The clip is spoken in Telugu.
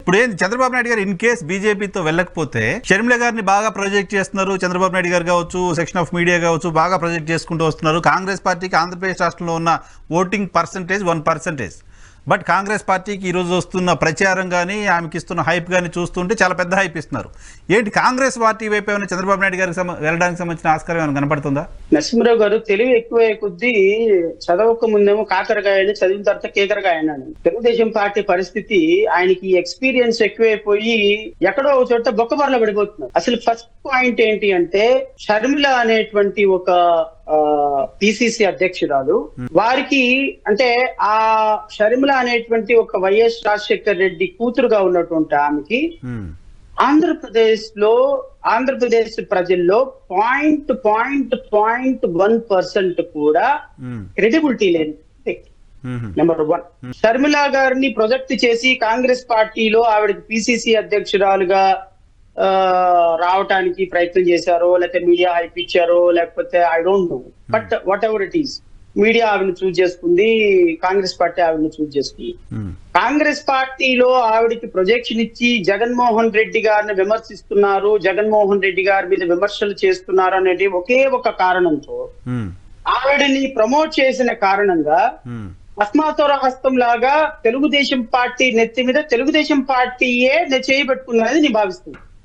ఇప్పుడు ఏంది చంద్రబాబు నాయుడు గారు ఇన్ కేస్ బీజేపీతో వెళ్ళకపోతే షర్మిల గారిని బాగా ప్రొజెక్ట్ చేస్తున్నారు. చంద్రబాబు నాయుడు గారు కావచ్చు, సెక్షన్ ఆఫ్ మీడియా కావచ్చు, బాగా ప్రొజెక్ట్ చేసుకుంటూ వస్తున్నారు. కాంగ్రెస్ పార్టీకి ఆంధ్రప్రదేశ్ రాష్ట్రంలో ఉన్న ఓటింగ్ పర్సంటేజ్ 1%. బట్ కాంగ్రెస్ పార్టీకి ఈరోజు వస్తున్న ప్రచారం కానీ ఆమెకి ఇస్తున్న హైప్ కానీ చూస్తుంటే చాలా పెద్ద హైప్ ఇస్తున్నారు. ఏంటి కాంగ్రెస్ పార్టీ వైపు ఏమైనా చంద్రబాబు నాయుడు గారికి వెళ్ళడానికి సంబంధించిన ఆస్కారం ఏమైనా కనపడుతుందా? నరసింహరావు గారు తెలివి ఎక్కువ కొద్దీ చదవక ముందేమో కాకరకాయని, చదివిన తర్వాత కేకరకాయ అన్నాడు. తెలుగుదేశం పార్టీ పరిస్థితి ఆయనకి ఎక్స్పీరియన్స్ ఎక్కువైపోయి ఎక్కడో ఒక చోట బొక్కబర్ల పడిపోతున్నారు. అసలు ఫస్ట్ పాయింట్ ఏంటి అంటే షర్మిల అనేటువంటి ఒక పిసిసి అధ్యక్షురాలు, వారికి అంటే ఆ షర్మిల అనేటువంటి ఒక వైఎస్ రాజశేఖర్ రెడ్డి కూతురుగా ఉన్నటువంటి ఆమెకి ఆంధ్రప్రదేశ్ ప్రజల్లో 0.1% కూడా క్రెడిబిలిటీ లేదు. నెంబర్ 1. షర్మిల గారిని ప్రొజెక్ట్ చేసి కాంగ్రెస్ పార్టీలో ఆవిడకి పిసిసి అధ్యక్షురాలుగా రావటానికి ప్రయత్నం చేశారో, లేకపోతే మీడియా హైప్ ఇచ్చారో, లేకపోతే I don't know. But what ever it is, media ఆవిడని చూజ్ చేసుకుంది, కాంగ్రెస్ పార్టీ ఆవిడని చూజ్ చేసుకుంది. కాంగ్రెస్ పార్టీలో ఆవిడకి ప్రొజెక్షన్ ఇచ్చి జగన్మోహన్ రెడ్డి గారిని విమర్శిస్తున్నారు, జగన్మోహన్ రెడ్డి గారి మీద విమర్శలు చేస్తున్నారు అనేది ఒకే ఒక కారణంతో ఆవిడని ప్రమోట్ చేసిన కారణంగా అస్మాతోర హస్తం లాగా తెలుగుదేశం పార్టీ నెత్తి మీద తెలుగుదేశం పార్టీయే చేయబెట్టుకున్నది నేను భావిస్తున్నాను.